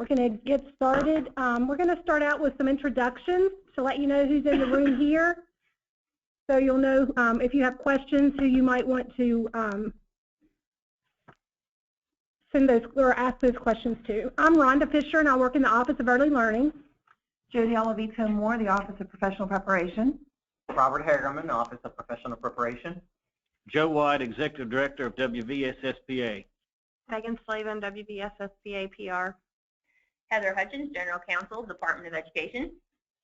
We're going to get started. We're going to start out with some introductions to let you know who's in the room here. So you'll know if you have questions who you might want to send those or ask those questions to. I'm Rhonda Fisher, and I work in the Office of Early Learning. Jody Olavito Moore, the Office of Professional Preparation. Robert Hagerman, Office of Professional Preparation. Joe White, Executive Director of WVSSPA. Megan Slavin, WVSSPA PR. Heather Hutchins, General Counsel, Department of Education.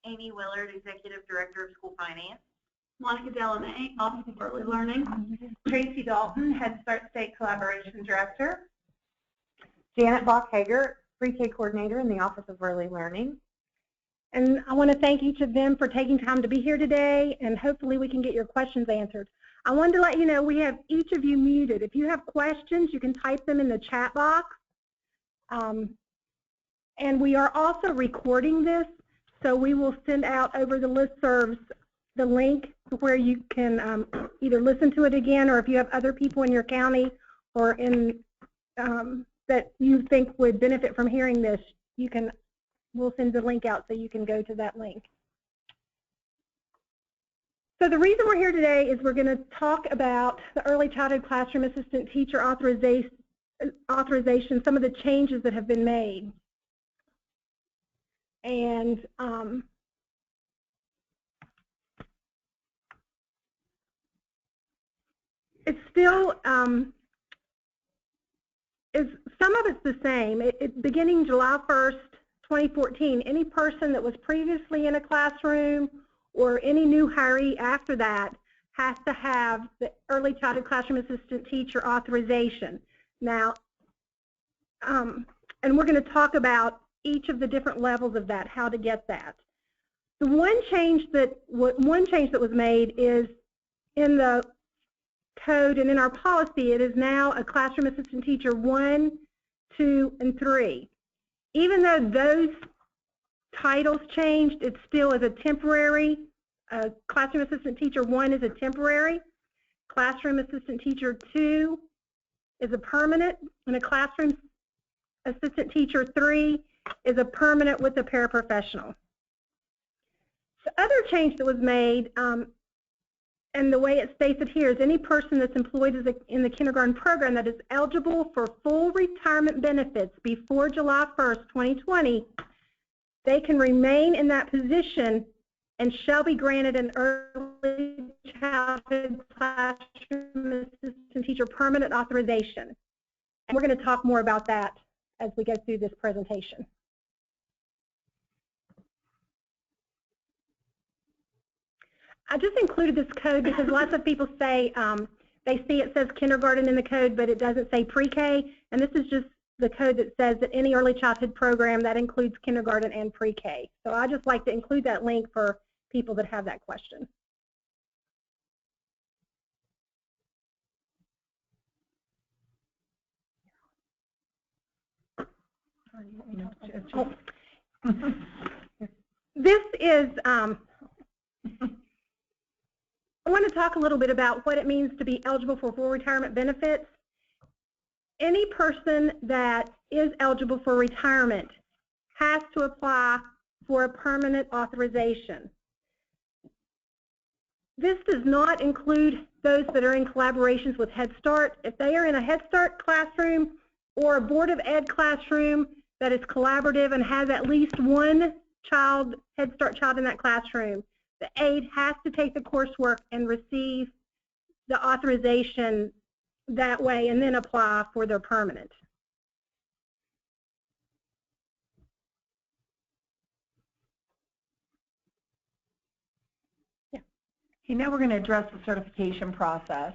Amy Willard, Executive Director of School Finance. Monica Delamay, Office of Early Learning. Tracy Dalton, Head Start State Collaboration Director. Janet Bach-Hager, Pre-K Coordinator in the Office of Early Learning. And I want to thank each of them for taking time to be here today, and hopefully we can get your questions answered. I wanted to let you know we have each of you muted. If you have questions, you can type them in the chat box. And we are also recording this, so we will send out over the listservs the link where you can either listen to it again, or if you have other people in your county or in that you think would benefit from hearing this, you can. We'll send the link out so you can go to that link. So the reason we're here today is we're going to talk about the Early Childhood Classroom Assistant Teacher Authorization, some of the changes that have been made. And it's still, some of it's the same. Beginning July 1st, 2014, any person that was previously in a classroom or any new hiree after that has to have the Early Childhood Classroom Assistant Teacher Authorization. Now, and we're going to talk about each of the different levels of that, how to get that. The one change that was made is in the code and in our policy, it is now a Classroom Assistant Teacher 1, 2, and 3. Even though those titles changed, it still is a temporary. Classroom Assistant Teacher 1 is a temporary. Classroom Assistant Teacher 2 is a permanent. And a Classroom Assistant Teacher 3 is a permanent with a paraprofessional. The other change that was made, and the way it states it here, is any person that's employed in the kindergarten program that is eligible for full retirement benefits before July 1st, 2020, they can remain in that position and shall be granted an Early Childhood Classroom Assistant Teacher permanent authorization. And we're going to talk more about that as we go through this presentation. I just included this code because lots of people say they see it says kindergarten in the code, but it doesn't say pre-K, and this is just the code that says that any early childhood program that includes kindergarten and pre-K. So I just like to include that link for people that have that question. This is I want to talk a little bit about what it means to be eligible for full retirement benefits. Any person that is eligible for retirement has to apply for a permanent authorization. This does not include those that are in collaborations with Head Start. If they are in a Head Start classroom or a Board of Ed classroom that is collaborative and has at least one child, Head Start child in that classroom, the aide has to take the coursework and receive the authorization that way and then apply for their permanent. Yeah. Okay, now we're going to address the certification process.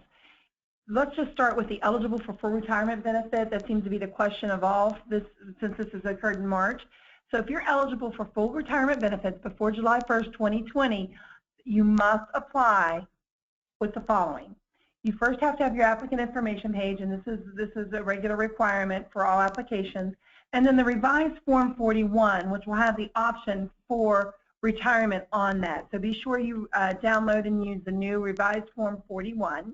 Let's just start with the eligible for full retirement benefit. That seems to be the question of all this, since this has occurred in March. So if you're eligible for full retirement benefits before July 1st, 2020, you must apply with the following. You first have to have your applicant information page, and this is a regular requirement for all applications. And then the revised Form 41, which will have the option for retirement on that. So be sure you download and use the new revised Form 41.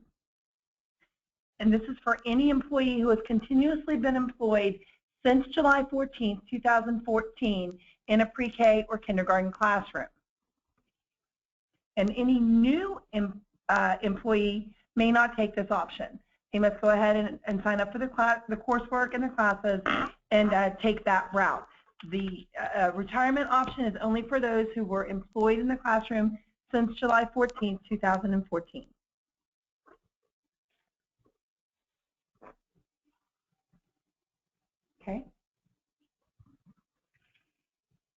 And this is for any employee who has continuously been employed since July 14, 2014 in a pre-K or kindergarten classroom. And any new employee may not take this option. They must go ahead and sign up for the coursework and the classes and take that route. The retirement option is only for those who were employed in the classroom since July 14, 2014. Okay.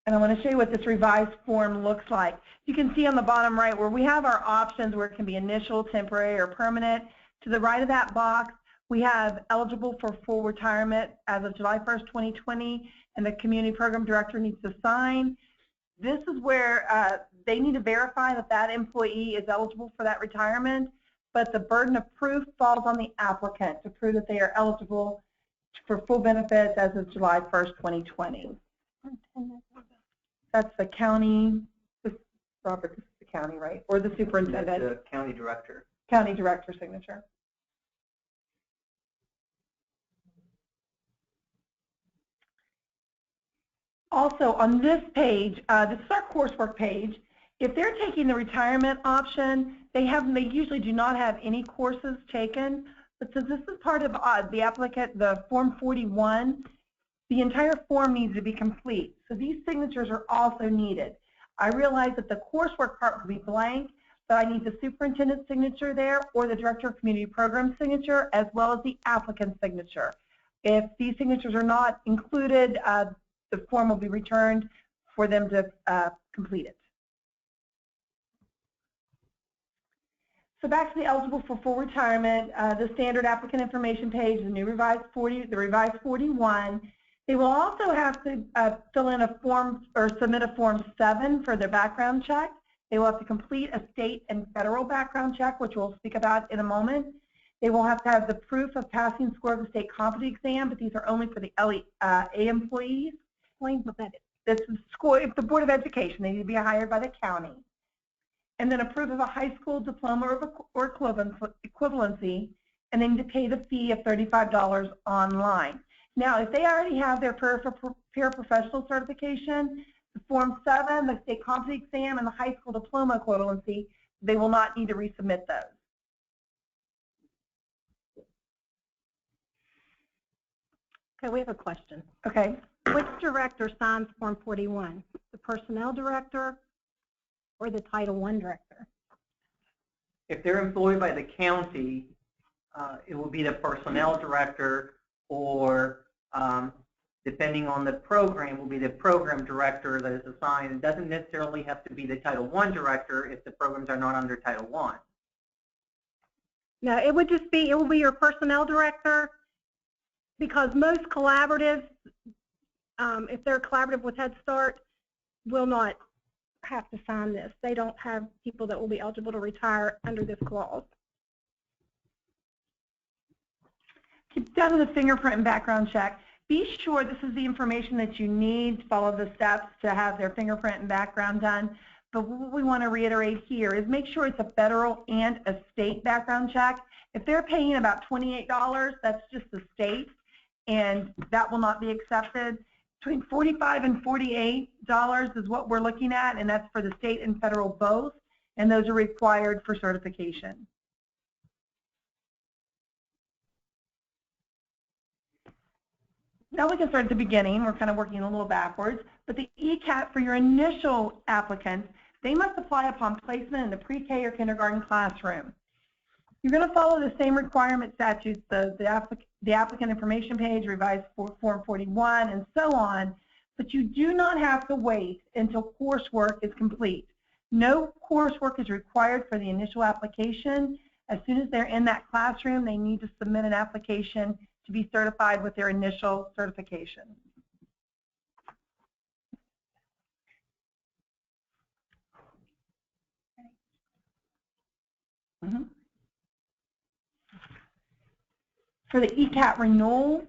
And I want to show you what this revised form looks like. You can see on the bottom right where we have our options where it can be initial, temporary, or permanent. To the right of that box, we have eligible for full retirement as of July 1st, 2020, and the community program director needs to sign. This is where they need to verify that that employee is eligible for that retirement, but the burden of proof falls on the applicant to prove that they are eligible for full benefits as of July 1st, 2020. That's the county, Robert, this is the county, right? Or the superintendent? The county director. County director signature. Also, on this page, this is our coursework page. If they're taking the retirement option, they usually do not have any courses taken. But since this is part of the applicant, the Form 41, the entire form needs to be complete. So these signatures are also needed. I realize that the coursework part will be blank, but I need the superintendent's signature there or the director of community program signature as well as the applicant's signature. If these signatures are not included, the form will be returned for them to complete it. So back to the eligible for full retirement, the standard applicant information page, the revised 41. They will also have to fill in a form or submit a Form 7 for their background check. They will have to complete a state and federal background check, which we'll speak about in a moment. They will have to have the proof of passing score of the state competency exam, but these are only for the LEA employees. Explain what that is. This is the Board of Education. They need to be hired by the county. And then a proof of a high school diploma or equivalency, and then to pay the fee of $35 online. Now, if they already have their paraprofessional certification, the Form 7, the state competency exam, and the high school diploma equivalency, they will not need to resubmit those. Okay, we have a question. Okay. Which director signs Form 41? The personnel director or the Title I director? If they're employed by the county, it will be the personnel director, or depending on the program, will be the program director that is assigned. It doesn't necessarily have to be the Title I director if the programs are not under Title I. No, it will be your personnel director, because most collaboratives, if they're collaborative with Head Start, will not have to sign this. They don't have people that will be eligible to retire under this clause. Keep down to the fingerprint and background check. Be sure this is the information that you need to follow the steps to have their fingerprint and background done. But what we want to reiterate here is make sure it's a federal and a state background check. If they're paying about $28, that's just the state, and that will not be accepted. Between $45 and $48 is what we're looking at, and that's for the state and federal both, and those are required for certification. Now we can start at the beginning. We're kind of working a little backwards, but the ECAT for your initial applicants, they must apply upon placement in the pre-K or kindergarten classroom. You're going to follow the same requirement statutes, the applicant information page, revised Form 41, and so on, but you do not have to wait until coursework is complete. No coursework is required for the initial application. As soon as they're in that classroom, they need to submit an application to be certified with their initial certification. For the ECAT renewal,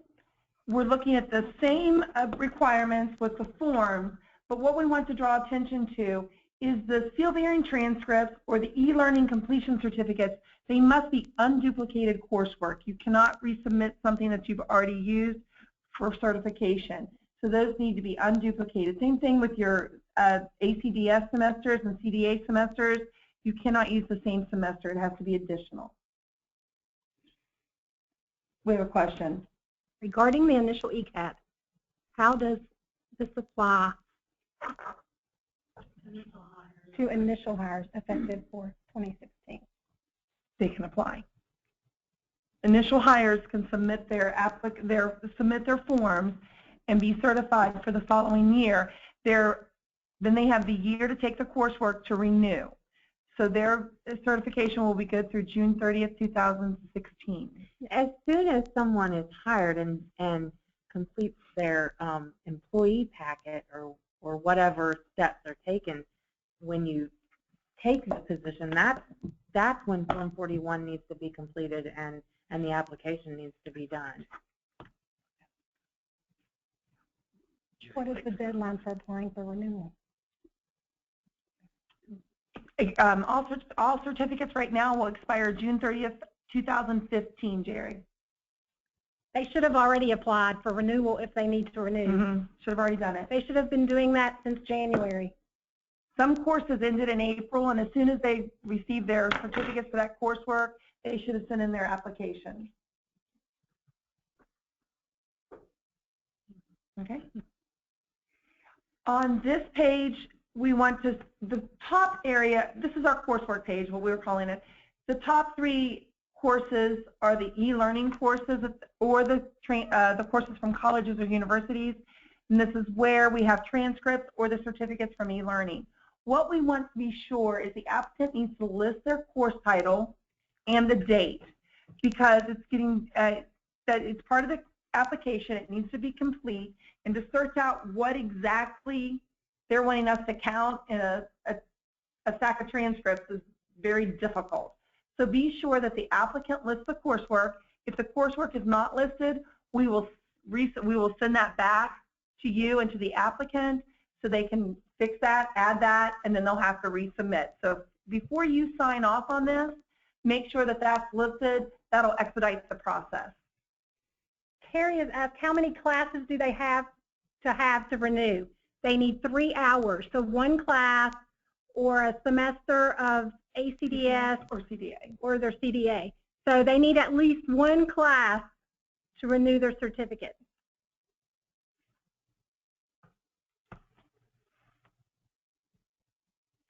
we're looking at the same requirements with the forms, but what we want to draw attention to is the seal bearing transcripts or the e-learning completion certificates. They must be unduplicated coursework. You cannot resubmit something that you've already used for certification. So those need to be unduplicated. Same thing with your ACDS semesters and CDA semesters. You cannot use the same semester. It has to be additional. We have a question. Regarding the initial ECAT, how does this apply to initial hires effective for 2016? They can apply. Initial hires can submit their forms and be certified for the following year. Then they have the year to take the coursework to renew. So their certification will be good through June 30th, 2016. As soon as someone is hired and completes their employee packet or whatever steps are taken, when you take the position, that's when Form 41 needs to be completed and the application needs to be done. What is the deadline for applying for renewal? All certificates right now will expire June 30th, 2015, Jerry. They should have already applied for renewal if they need to renew. Should have already done it. They should have been doing that since January. Some courses ended in April, and as soon as they received their certificates for that coursework, they should have sent in their application. Okay. On this page, we want to, the top area, this is our coursework page, what we were calling it. The top 3 courses are the e-learning courses or the courses from colleges or universities. And this is where we have transcripts or the certificates from e-learning. What we want to be sure is the applicant needs to list their course title and the date, because it's getting that it's part of the application. It needs to be complete, and to search out what exactly they're wanting us to count in a stack of transcripts is very difficult. So be sure that the applicant lists the coursework. If the coursework is not listed, we will send that back to you and to the applicant so they can fix that, add that, and then they'll have to resubmit. So before you sign off on this, make sure that that's listed. That'll expedite the process. Terry has asked, how many classes do they have to renew? They need 3 hours, so 1 class or a semester of ACDS or CDA. Or their CDA. So they need at least 1 class to renew their certificate.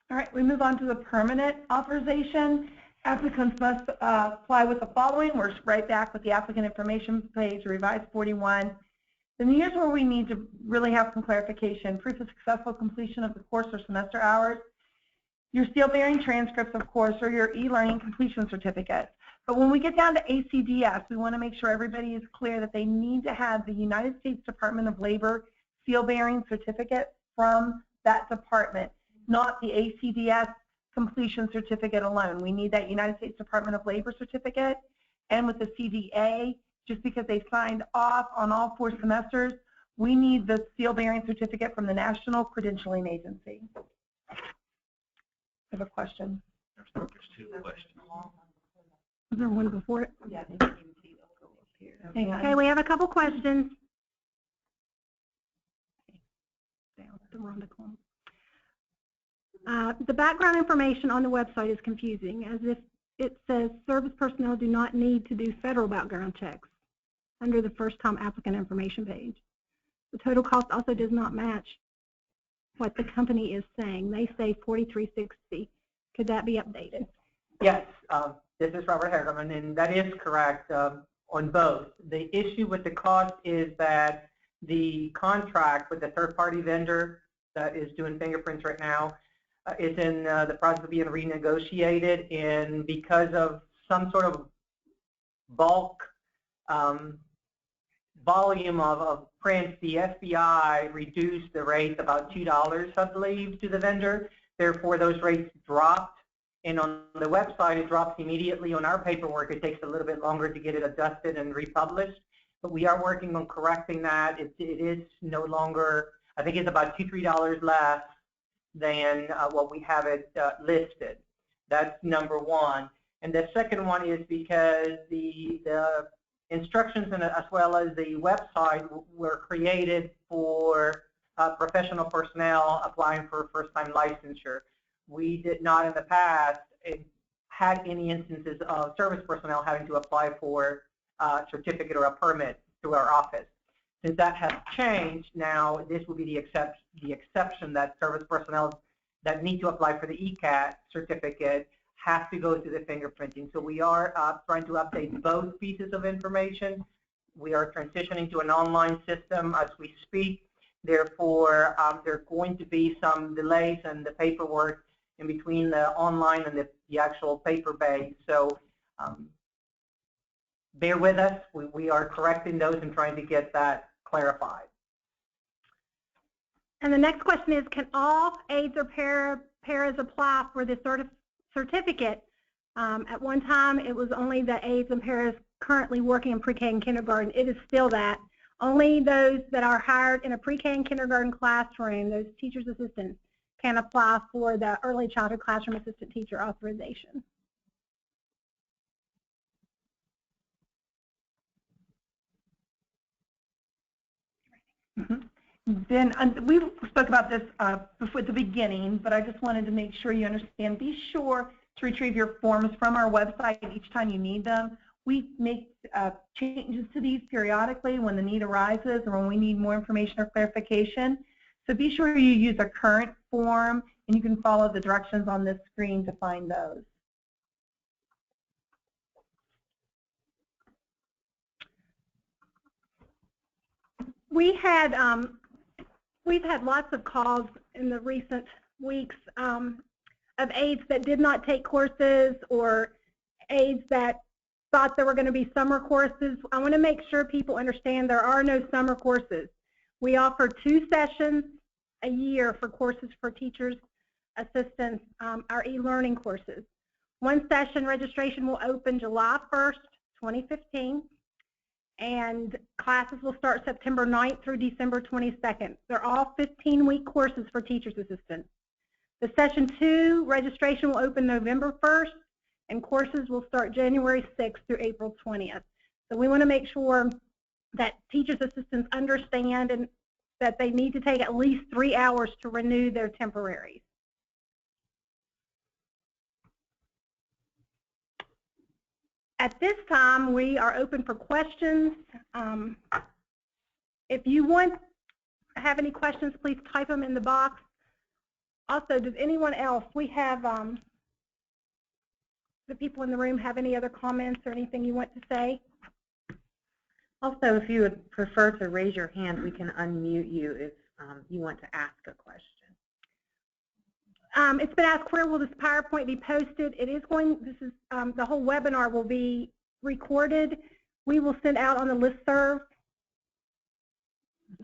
All right, we move on to the permanent authorization. Applicants must apply with the following. We're right back with the applicant information page, revised 41. Then here's where we need to really have some clarification. Proof of successful completion of the course or semester hours. Your steel-bearing transcripts, of course, or your e-learning completion certificate. But when we get down to ACDS, we want to make sure everybody is clear that they need to have the United States Department of Labor steel-bearing certificate from that department, not the ACDS completion certificate alone. We need that United States Department of Labor certificate. And with the CDA, just because they signed off on all 4 semesters, we need the steel-bearing certificate from the National Credentialing Agency. I have a question. There's 2 questions. Was there one before it? Yeah. Okay, we have a couple questions. The background information on the website is confusing, as if it says service personnel do not need to do federal background checks under the first-time applicant information page. The total cost also does not match what the company is saying. They say $43.60. Could that be updated? Yes, this is Robert Hagerman, and that is correct on both. The issue with the cost is that the contract with the third-party vendor that is doing fingerprints right now is in the process of being renegotiated, and because of some sort of bulk volume of prints, the FBI reduced the rates about $2, I believe, to the vendor. Therefore, those rates dropped, and on the website it drops immediately. On our paperwork, it takes a little bit longer to get it adjusted and republished, but we are working on correcting that. It is no longer, I think it's about $2, $3 less than what we have it listed. That's number one. And the second one is because the instructions and as well as the website were created for professional personnel applying for first-time licensure. We did not in the past had any instances of service personnel having to apply for a certificate or a permit through our office. Since that has changed, now this will be the exception that service personnel that need to apply for the ECAT certificate have to go through the fingerprinting. So we are trying to update both pieces of information. We are transitioning to an online system as we speak. Therefore, there are going to be some delays in the paperwork in between the online and the actual paper base. So bear with us. We are correcting those and trying to get that clarified. And the next question is, can all aides or paras apply for the certificate? At one time, it was only the aides and paras currently working in pre-K and kindergarten. It is still that. Only those that are hired in a pre-K and kindergarten classroom, those teachers' assistants, can apply for the early childhood classroom assistant teacher authorization. Then we spoke about this before at the beginning, but I just wanted to make sure you understand. Be sure to retrieve your forms from our website each time you need them. We make changes to these periodically when the need arises or when we need more information or clarification. So be sure you use a current form, and you can follow the directions on this screen to find those. We've had lots of calls in the recent weeks of aides that did not take courses or aides that thought there were going to be summer courses. I want to make sure people understand there are no summer courses. We offer 2 sessions a year for courses for teachers, assistants, our e-learning courses. One session registration will open July 1st, 2015. And classes will start September 9th through December 22nd. They're all 15-week courses for teachers assistants. The session 2 registration will open November 1st, and courses will start January 6th through April 20th. So we want to make sure that teachers assistants understand and that they need to take at least 3 hours to renew their temporaries. At this time, we are open for questions. If you have any questions, please type them in the box. Also, does anyone else, we have the people in the room have any other comments or anything you want to say? Also, if you would prefer to raise your hand, we can unmute you if you want to ask a question. It's been asked, where will this PowerPoint be posted? It is going, the whole webinar will be recorded. We will send out on the listserv,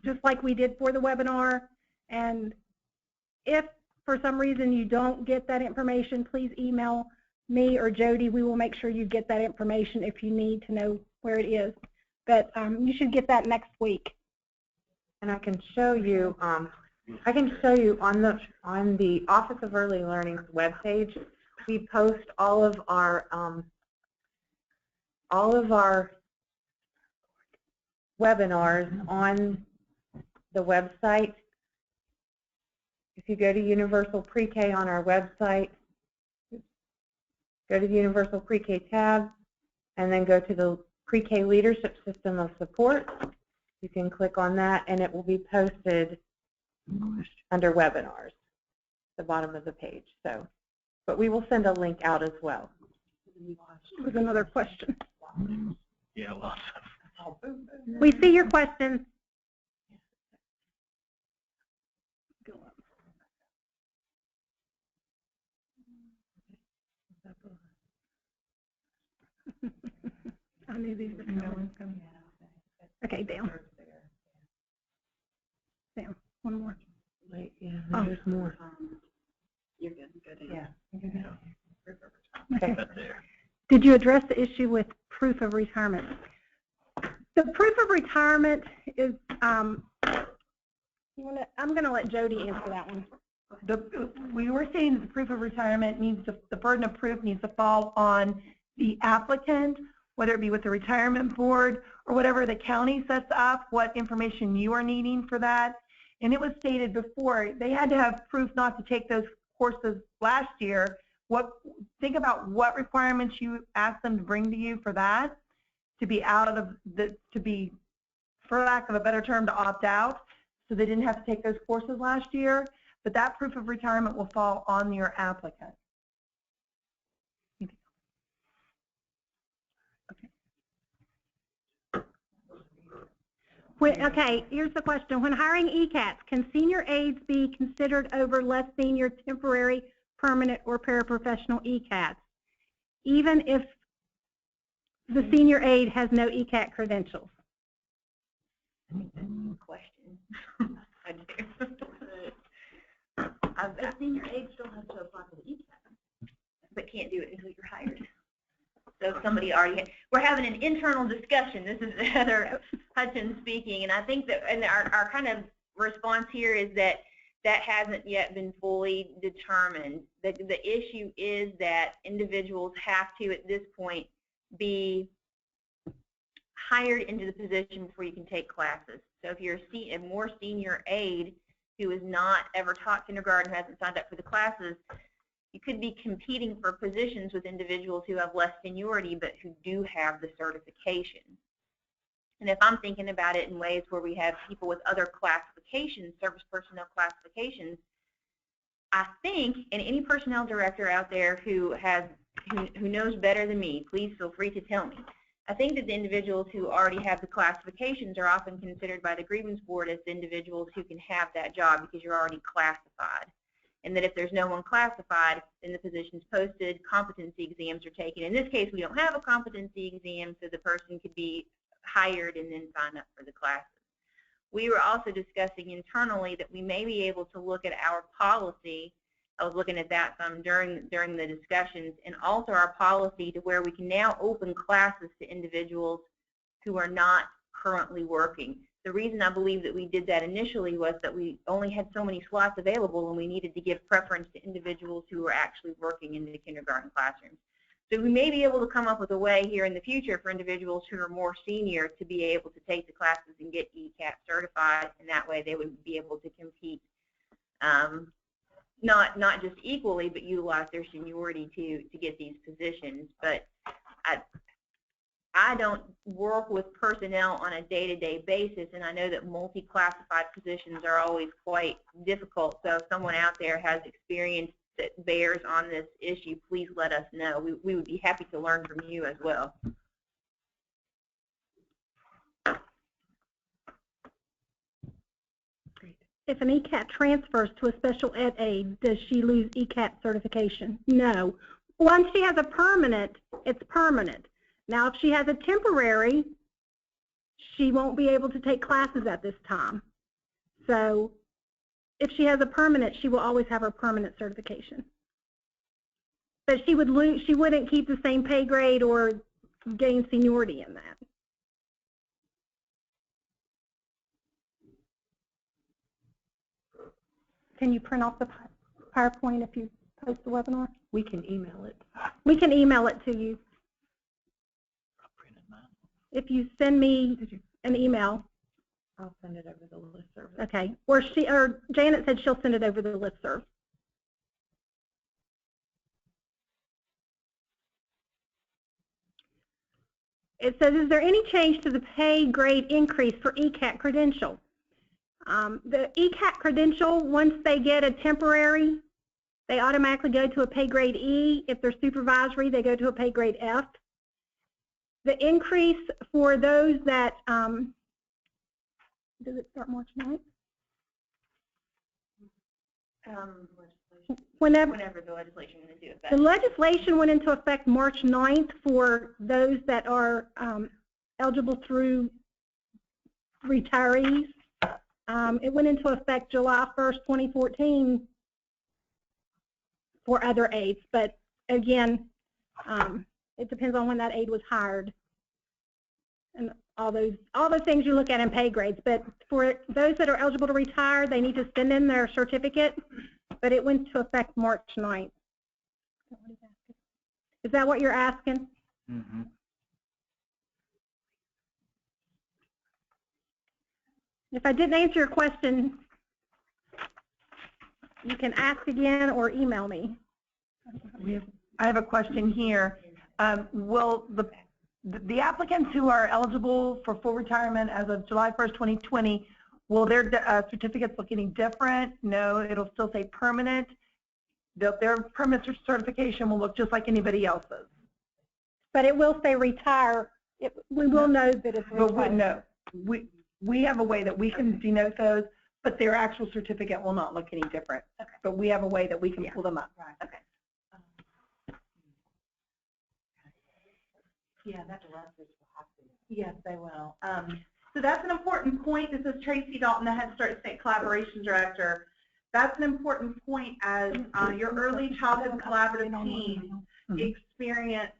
just like we did for the webinar. And if for some reason you don't get that information, please email me or Jody. We will make sure you get that information if you need to know where it is. But you should get that next week. And I can show you. I can show you on the Office of Early Learning's webpage. We post all of our webinars on the website. If you go to Universal Pre-K on our website, go to the Universal Pre-K tab, and then go to the Pre-K Leadership System of Support. You can click on that, and it will be posted under webinars, the bottom of the page. So, but we will send a link out as well. There's another question. Yeah, lots of. We see your questions. I knew these were coming. Okay, down. Down. One more. Wait, yeah, there's more. You're good. Good. Yeah. Okay. Right there. Did you address the issue with proof of retirement? The proof of retirement is, I'm going to let Jody answer that one. We were saying that the proof of retirement needs the burden of proof needs to fall on the applicant. whether it be with the retirement board or whatever the county sets up, what information you are needing for that. And it was stated before, they had to have proof not to take those courses last year. Think about what requirements you asked them to bring to you for that, to be for lack of a better term, to opt out, so they didn't have to take those courses last year. But that proof of retirement will fall on your applicant. Okay, here's the question. When hiring ECATs, can senior aides be considered over less senior temporary, permanent, or paraprofessional ECATs, even if the senior aide has no ECAT credentials? Question. The senior aide still has to apply for the ECAT, but can't do it until you're hired. So if somebody already, we're having an internal discussion. This is Heather Hutchins speaking, and I think that, and our kind of response here is that that hasn't yet been fully determined. The issue is that individuals have to, at this point, be hired into the position before you can take classes. So if you're a more senior aide who has not ever taught kindergarten, hasn't signed up for the classes, you could be competing for positions with individuals who have less seniority but who do have the certification. And if I'm thinking about it in ways where we have people with other classifications, service personnel classifications, I think, and any personnel director out there who knows better than me, please feel free to tell me. I think that the individuals who already have the classifications are often considered by the grievance board as the individuals who can have that job because you're already classified. And that if there's no one classified, then the position's posted, competency exams are taken. In this case, we don't have a competency exam, so the person could be hired and then sign up for the classes. We were also discussing internally that we may be able to look at our policy. I was looking at that some during the discussions, and alter our policy to where we can now open classes to individuals who are not currently working. The reason I believe that we did that initially was that we only had so many slots available and we needed to give preference to individuals who were actually working in the kindergarten classrooms. So we may be able to come up with a way here in the future for individuals who are more senior to be able to take the classes and get ECAT certified, and that way they would be able to compete not just equally, but utilize their seniority to get these positions. But I don't work with personnel on a day-to-day basis, and I know that multi-classified positions are always quite difficult. So if someone out there has experience that bears on this issue, please let us know. We would be happy to learn from you as well. If an ECAT transfers to a special ed aide, does she lose ECAT certification? No. Once she has a permanent, it's permanent. Now, if she has a temporary, she won't be able to take classes at this time. So if she has a permanent, she will always have her permanent certification. But she wouldn't keep the same pay grade or gain seniority in that. Can you print off the PowerPoint if you post the webinar? We can email it. We can email it to you. If you send me an email. I'll send it over the listserv. Okay. Or Janet said she'll send it over the listserv. It says, is there any change to the pay grade increase for ECAT credential? The ECAT credential, once they get a temporary, they automatically go to a pay grade E. If they're supervisory, they go to a pay grade F. The increase for those that, does it start March 9th? Whenever the legislation went into effect. The legislation went into effect March 9th for those that are eligible through retirees. It went into effect July 1st, 2014 for other aides, but again, it depends on when that aide was hired and all those things you look at in pay grades. But for those that are eligible to retire, they need to send in their certificate, but it went into effect March 9th. Is that what you're asking? Mm-hmm. If I didn't answer your question, you can ask again or email me. I have a question here. Will the applicants who are eligible for full retirement as of July 1st, 2020, will their certificates look any different? No, it'll still say permanent. Their permanent certification will look just like anybody else's. But it will say retire. We will know that it's retired. No, we have a way that we can denote those, but their actual certificate will not look any different. Okay. But we have a way that we can pull them up. Right. Okay. Yeah, that directors will have to. Yes, they will. So that's an important point. This is Tracy Dalton, the Head Start State Collaboration Director. That's an important point as your early childhood collaborative teams experience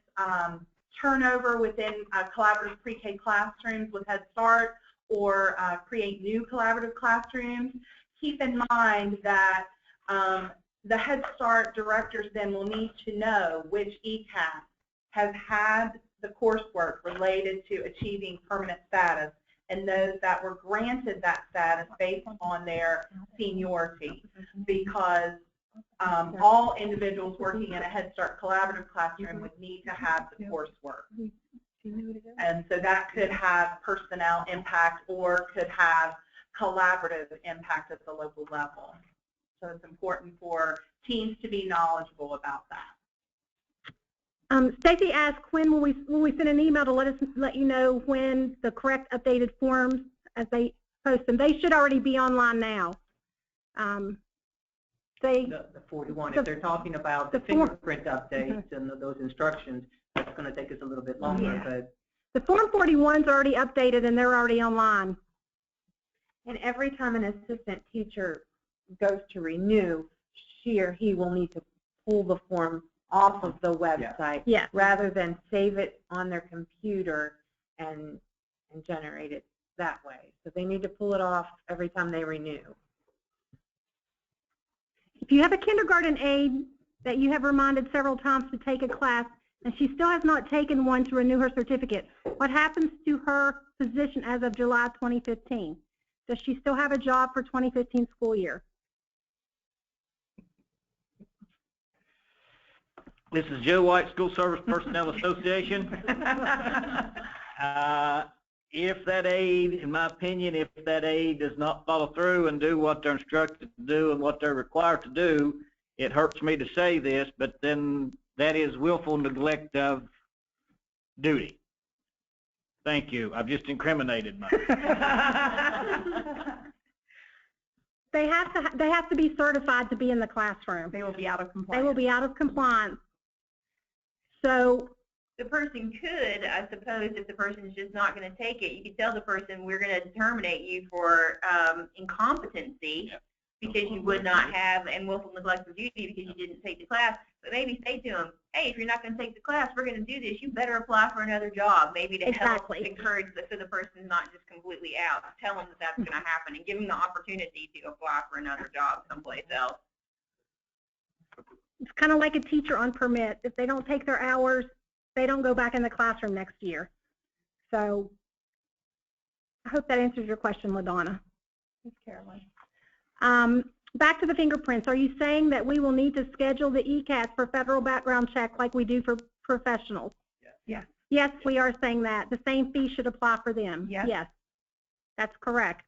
turnover within collaborative pre-K classrooms with Head Start or create new collaborative classrooms. Keep in mind that the Head Start directors then will need to know which ECAS has had the coursework related to achieving permanent status and those that were granted that status based on their seniority, because all individuals working in a Head Start collaborative classroom would need to have the coursework. And so that could have personnel impact or could have collaborative impact at the local level. So it's important for teams to be knowledgeable about that. Stacy asked, when will we send an email to let you know when the correct updated forms as they post them? They should already be online now. The 41, if they're talking about the fingerprint updates and those instructions, that's going to take us a little bit longer. Yeah. But the Form 41's already updated and they're already online. And every time an assistant teacher goes to renew, she or he will need to pull the form off of the website, yes, rather than save it on their computer and generate it that way. So they need to pull it off every time they renew. If you have a kindergarten aide that you have reminded several times to take a class and she still has not taken one to renew her certificate, what happens to her position as of July 2015? Does she still have a job for 2015 school year? This is Joe White, School Service Personnel Association. If that aide, in my opinion, if that aide does not follow through and do what they're instructed to do and what they're required to do, it hurts me to say this, but then that is willful neglect of duty. Thank you. I've just incriminated myself. They have to be certified to be in the classroom. They will be out of compliance. They will be out of compliance. So the person could, I suppose, if the person is just not going to take it, you could tell the person, we're going to terminate you for incompetency because you would not have, and willful neglect of duty because you didn't take the class. But maybe say to them, hey, if you're not going to take the class, we're going to do this. You better apply for another job, maybe to help encourage so the person's not just completely out. Tell them that that's going to happen and give them the opportunity to apply for another job someplace else. it's kind of like a teacher on permit. If they don't take their hours, they don't go back in the classroom next year. So I hope that answers your question, LaDonna. Ms. Caroline. Back to the fingerprints. Are you saying that we will need to schedule the ECAS for federal background check like we do for professionals? Yes. Yes, we are saying that. The same fee should apply for them. Yes. Yes, that's correct.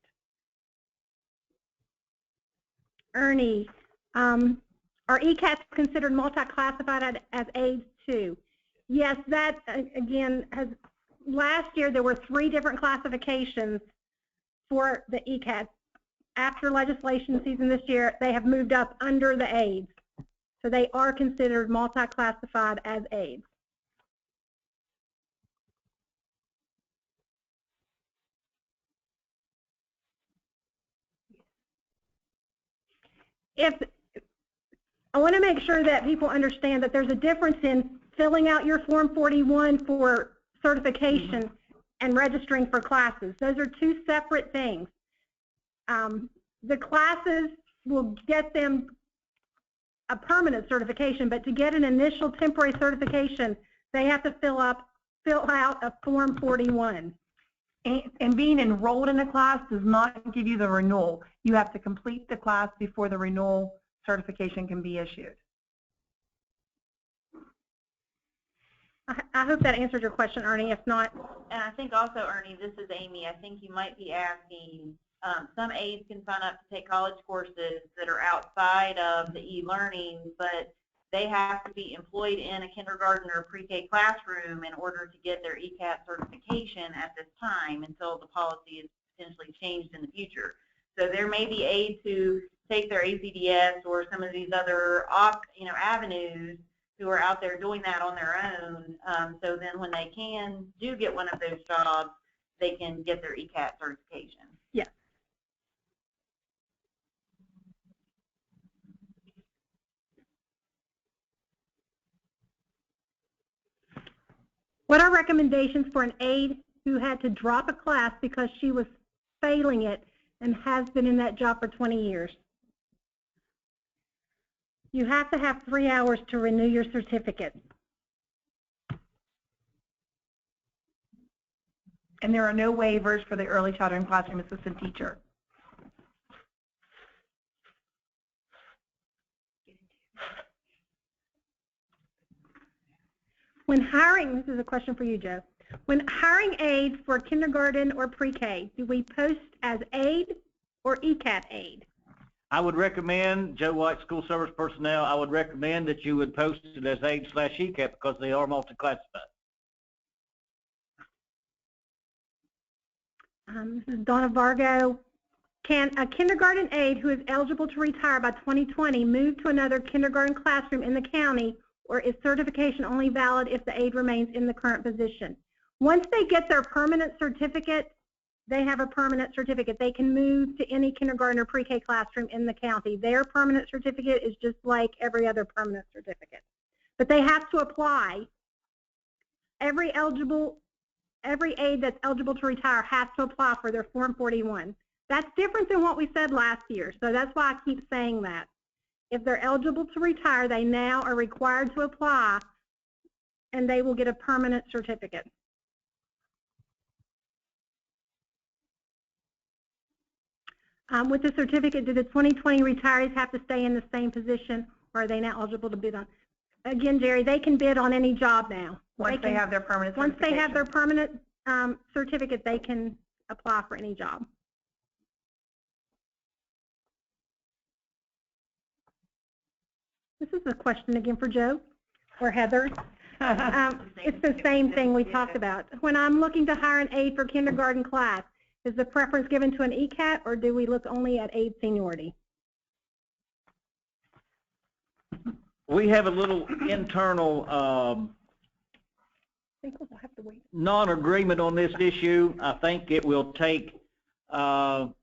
Ernie, are ECAS considered multi-classified as aides too? Yes, that again last year there were 3 different classifications for the ECAS. After legislation season this year, they have moved up under the aides. So they are considered multi-classified as aides. I want to make sure that people understand that there's a difference in filling out your Form 41 for certification and registering for classes. Those are 2 separate things. The classes will get them a permanent certification, but to get an initial temporary certification, they have to fill out a Form 41. And being enrolled in a class does not give you the renewal. You have to complete the class before the renewal certification can be issued. I hope that answered your question, Ernie. If not, And I think also, Ernie, this is Amy, I think you might be asking, some aides can sign up to take college courses that are outside of the e-learning, but they have to be employed in a kindergarten or pre-K classroom in order to get their ECAT certification at this time until the policy is potentially changed in the future. So there may be aides who take their ACDS or some of these other avenues who are out there doing that on their own. So then when they do get one of those jobs, they can get their ECAT certification. yes. What are recommendations for an aide who had to drop a class because she was failing it and has been in that job for 20 years? You have to have 3 hours to renew your certificate. And there are no waivers for the early childhood and classroom assistant teacher. When hiring, this is a question for you, Joe. When hiring aides for kindergarten or pre-K, do we post as aide or ECAT aide? I would recommend, Joe White, school service personnel, I would recommend that you would post it as aide/ECAT because they are multi-classified. This is Donna Vargo. Can a kindergarten aide who is eligible to retire by 2020 move to another kindergarten classroom in the county, or is certification only valid if the aide remains in the current position? Once they get their permanent certificate, they have a permanent certificate. They can move to any kindergarten or pre-K classroom in the county. Their permanent certificate is just like every other permanent certificate. But they have to apply. Every aide that's eligible to retire has to apply for their Form 41. That's different than what we said last year, so that's why I keep saying that. If they're eligible to retire, they now are required to apply, and they will get a permanent certificate. With the certificate, do the 2020 retirees have to stay in the same position, or are they now eligible to bid on? Again, Jerry, they can bid on any job now. Once they have their permanent certification. Once they have their permanent certificate, they can apply for any job. This is a question again for Joe or Heather. It's the same thing we talked about. When I'm looking to hire an aide for kindergarten class, is the preference given to an ECAT, or do we look only at aide seniority? We have a little internal non-agreement on this issue. I think it will take some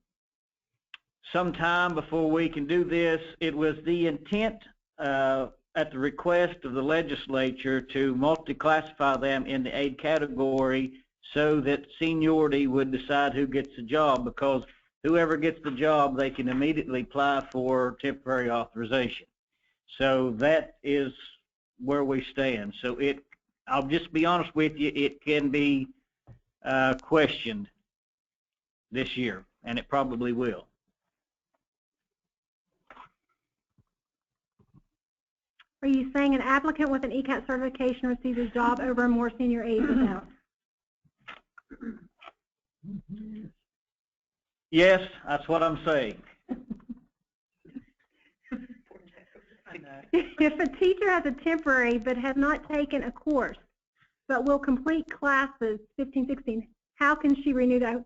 time before we can do this. It was the intent at the request of the legislature to multi-classify them in the aide category so that seniority would decide who gets the job, because whoever gets the job, they can immediately apply for temporary authorization. So that is where we stand. So I'll just be honest with you, it can be questioned this year, and it probably will. Are you saying an applicant with an ECAT certification receives a job over a more senior aide without? Yes, that's what I'm saying. If a teacher has a temporary but has not taken a course but will complete classes 15, 16, how can she renew that?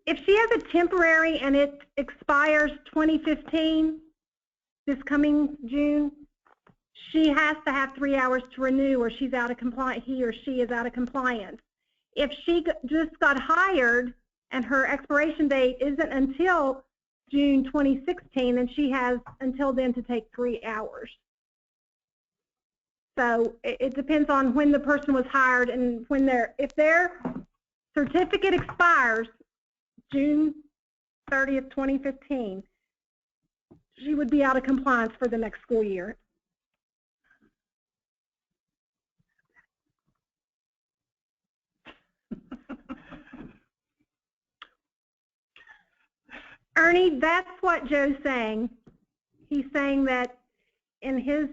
If she has a temporary and it expires 2015, this coming June, she has to have 3 hours to renew, or she's out of compliance. He or she is out of compliance. If she just got hired and her expiration date isn't until June 2016, then she has until then to take 3 hours. So it depends on when the person was hired and when if their certificate expires June 30th, 2015, she would be out of compliance for the next school year. Ernie, that's what Joe's saying. He's saying that in his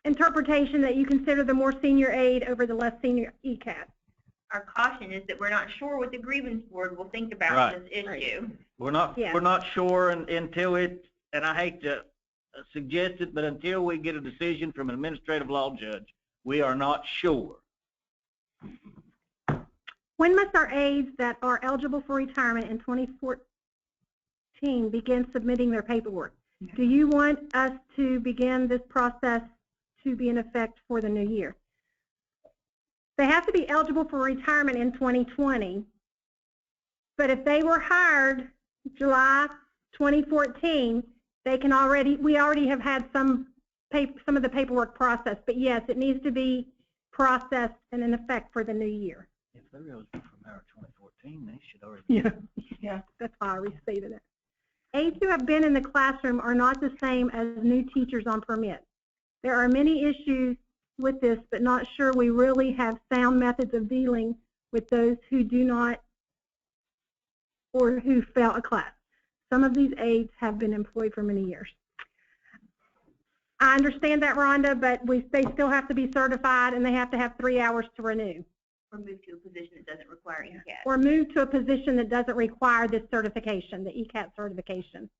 interpretation that you consider the more senior aide over the less senior ECAT. Our caution is that we're not sure what the grievance board will think about Right. this issue. We're not sure until it, and I hate to suggest it, but until we get a decision from an administrative law judge, we are not sure. When must our aides that are eligible for retirement in 2014 begin submitting their paperwork? Do you want us to begin this process to be in effect for the new year? They have to be eligible for retirement in 2020, but if they were hired July 2014, we already have had some of the paperwork processed, but yes, it needs to be processed and in effect for the new year. If they're eligible from our 2014, they should already. Yeah, that's why I restated it. Aides who have been in the classroom are not the same as new teachers on permit. There are many issues with this, but not sure we really have sound methods of dealing with those who do not or who fail a class. Some of these aides have been employed for many years. I understand that, Rhonda, but they still have to be certified and they have to have 3 hours to renew. Or move to a position that doesn't require ECAT. Or move to a position that doesn't require this certification, the ECAT certification.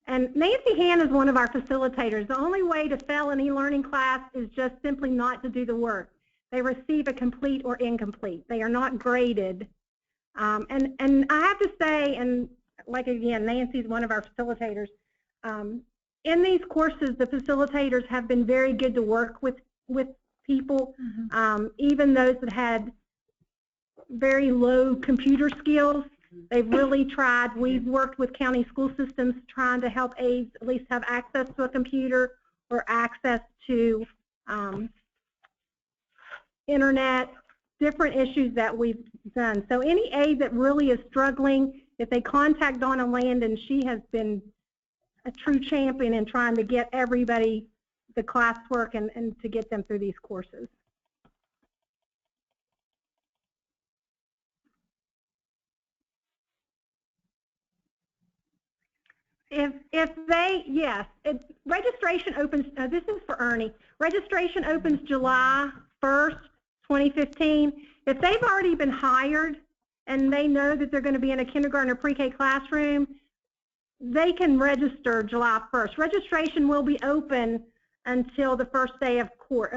And Nancy Han is one of our facilitators. The only way to fail an e-learning class is just simply not to do the work. They receive a complete or incomplete. They are not graded. And I have to say, and like again, Nancy's one of our facilitators, in these courses, the facilitators have been very good to work with people, even those that had very low computer skills. They've really tried. We've worked with county school systems trying to help aides at least have access to a computer or access to internet, different issues that we've done. So any aide that really is struggling, if they contact Donna Landon, she has been a true champion in trying to get everybody the classwork and to get them through these courses. Registration opens, this is for Ernie, registration opens July 1st, 2015. If they've already been hired and they know that they're going to be in a kindergarten or pre-K classroom, they can register July 1st. Registration will be open until the first day of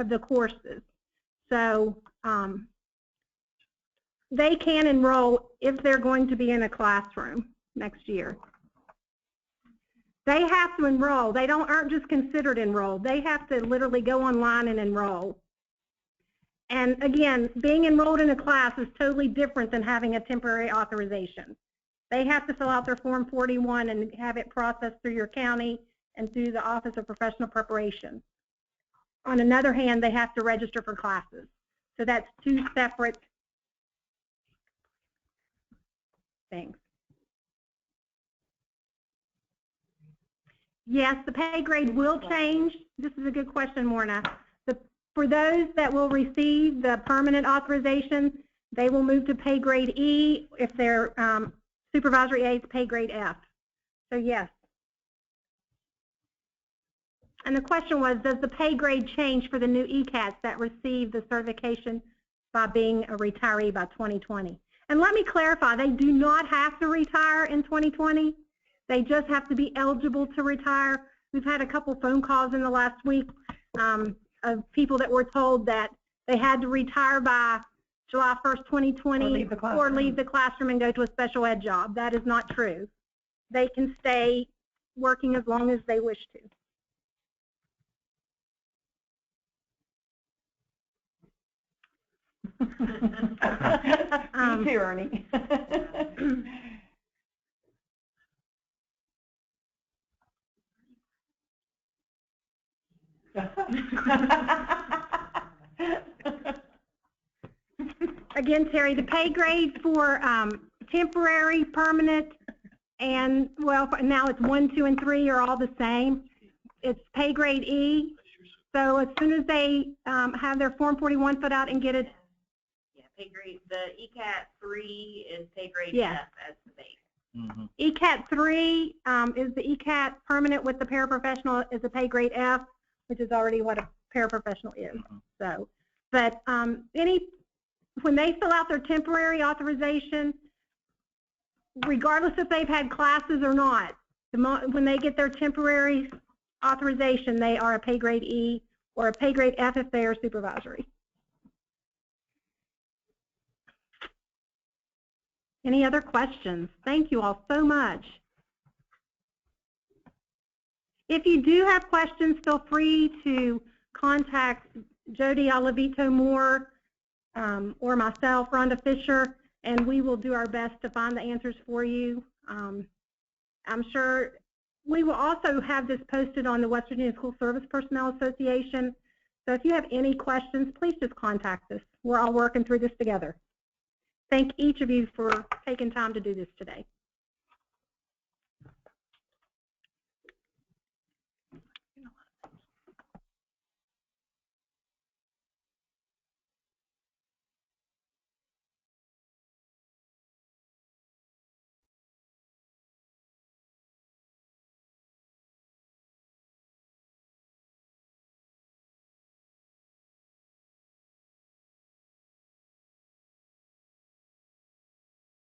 the courses. So they can enroll if they're going to be in a classroom next year. They have to enroll. They aren't just considered enrolled. They have to literally go online and enroll. And again, being enrolled in a class is totally different than having a temporary authorization. They have to fill out their Form 41 and have it processed through your county and through the Office of Professional Preparation. On another hand, they have to register for classes. So that's two separate things. Yes, the pay grade will change. This is a good question, Morna. For those that will receive the permanent authorization, they will move to pay grade E. If they're supervisory aides, pay grade F. So yes. And the question was, does the pay grade change for the new ECATs that receive the certification by being a retiree by 2020? And let me clarify, they do not have to retire in 2020. They just have to be eligible to retire. We've had a couple phone calls in the last week of people that were told that they had to retire by July 1st, 2020 or leave the classroom and go to a special ed job. That is not true. They can stay working as long as they wish to. Me too, Ernie. Again, Terry, the pay grade for temporary, permanent, and well, now it's 1, 2, and 3 are all the same. It's pay grade E. So as soon as they have their Form 41 put out and get it pay grade, the ECAT 3 is pay grade Yes. F as the base. Mm-hmm. ECAT 3 is the ECAT permanent with the paraprofessional is a pay grade F, which is already what a paraprofessional is. Mm-hmm. So, but when they fill out their temporary authorization, regardless if they've had classes or not, when they get their temporary authorization, they are a pay grade E or a pay grade F if they are supervisory. Any other questions? Thank you all so much. If you do have questions, feel free to contact Jody Olivito Moore or myself, Rhonda Fisher, and we will do our best to find the answers for you. I'm sure we will also have this posted on the West Virginia School Service Personnel Association. So if you have any questions, please just contact us. We're all working through this together. Thank each of you for taking time to do this today.